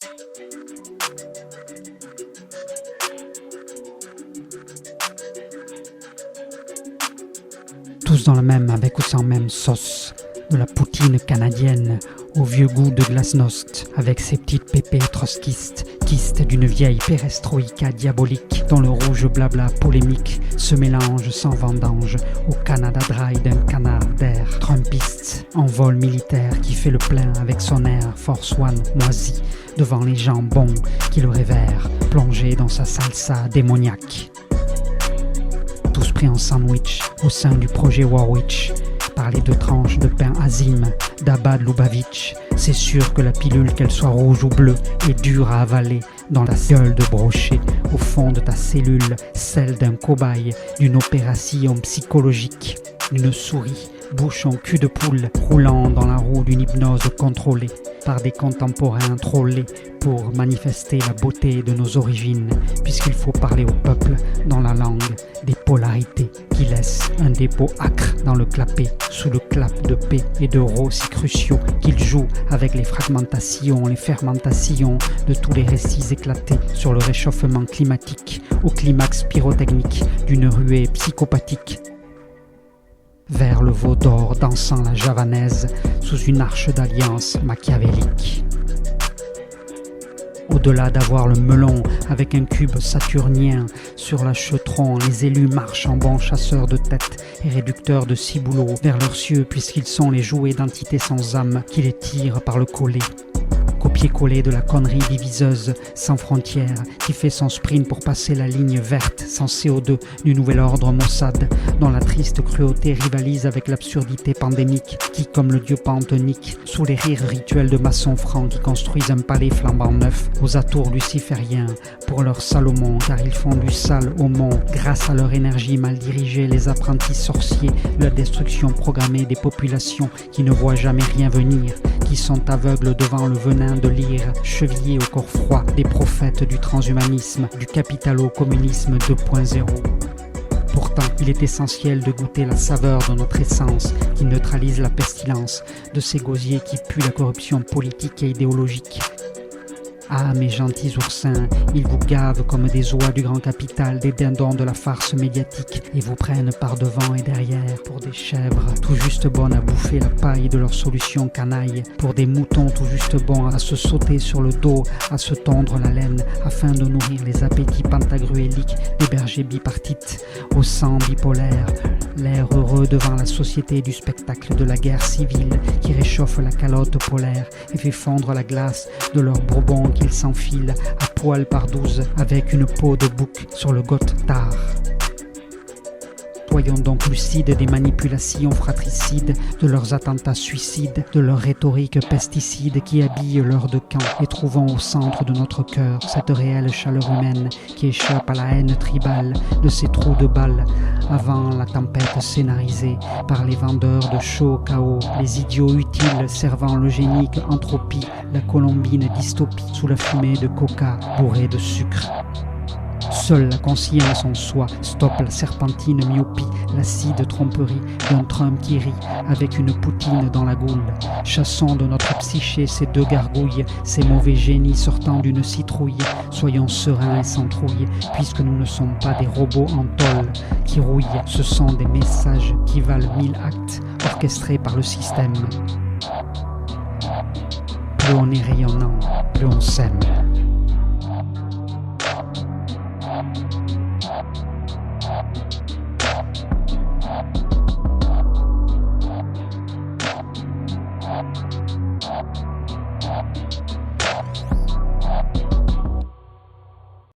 Tous dans le même, avec ou sans même sauce. De la poutine canadienne au vieux goût de glasnost, avec ses petites pépées trotskistes, quistes d'une vieille perestroïka diabolique, dont le rouge blabla polémique se mélange sans vendange au Canada dry d'un canard d'air trumpiste, en vol militaire qui fait le plein avec son air Force One moisi, devant les gens bons qui le révèrent, plongé dans sa salsa démoniaque. Tous pris en sandwich au sein du projet Warwich, par les 2 tranches de pain Azim d'Abad Lubavitch, c'est sûr que la pilule, qu'elle soit rouge ou bleue, est dure à avaler dans la gueule de brochet, au fond de ta cellule, celle d'un cobaye, d'une opération psychologique, d'une souris, bouche en cul de poule, roulant dans la roue d'une hypnose contrôlée par des contemporains trollés pour manifester la beauté de nos origines, puisqu'il faut parler au peuple dans la langue des polarités qui laissent un dépôt acre dans le clapet, sous le clap de paix et de raux si cruciaux qu'il joue avec les fragmentations, les fermentations de tous les récits éclatés sur le réchauffement climatique, au climax pyrotechnique d'une ruée psychopathique vers le veau d'or dansant la javanaise sous une arche d'alliance machiavélique. Au-delà d'avoir le melon avec un cube saturnien sur la chetron, les élus marchent en bons chasseurs de tête et réducteurs de ciboulots vers leurs cieux, puisqu'ils sont les jouets d'entités sans âme qui les tirent par le collet. Copier-coller de la connerie diviseuse sans frontières qui fait son sprint pour passer la ligne verte sans CO2 du nouvel ordre Mossad, dont la triste cruauté rivalise avec l'absurdité pandémique qui, comme le dieu pantonique, sous les rires rituels de maçons francs qui construisent un palais flambant neuf aux atours lucifériens pour leur Salomon, car ils font du sale au mont grâce à leur énergie mal dirigée, les apprentis sorciers de la destruction programmée des populations qui ne voient jamais rien venir, qui sont aveugles devant le venin de lire, chevillés au corps froid des prophètes du transhumanisme, du capitalo-communisme 2.0. Pourtant, il est essentiel de goûter la saveur de notre essence qui neutralise la pestilence de ces gosiers qui puent la corruption politique et idéologique. Ah, mes gentils oursins, ils vous gavent comme des oies du grand capital, des dindons de la farce médiatique, et vous prennent par devant et derrière pour des chèvres tout juste bonnes à bouffer la paille de leurs solutions canailles, pour des moutons tout juste bons à se sauter sur le dos, à se tondre la laine, afin de nourrir les appétits pentagruéliques des bergers bipartites, au sang bipolaire, l'air heureux devant la société du spectacle de la guerre civile qui réchauffe la calotte polaire et fait fondre la glace de leurs bourbons qu'ils s'enfilent à poil par 12 avec une peau de bouc sur le Gothard. Soyons donc lucides des manipulations fratricides, de leurs attentats suicides, de leur rhétorique pesticide qui habille l'heure de camp, et trouvons au centre de notre cœur cette réelle chaleur humaine qui échappe à la haine tribale de ces trous de balles avant la tempête scénarisée par les vendeurs de chaud chaos, les idiots utiles servant l'eugénique entropie, la colombine dystopie sous la fumée de coca bourrée de sucre. Seule la conscience en soi stoppe la serpentine myopie, l'acide tromperie d'un Trump qui rit avec une poutine dans la goule. Chassons de notre psyché ces 2 gargouilles, ces mauvais génies sortant d'une citrouille. Soyons sereins et sans trouille, puisque nous ne sommes pas des robots en tôle qui rouillent. Ce sont des messages qui valent 1000 actes orchestrés par le système. Plus on est rayonnant, plus on s'aime.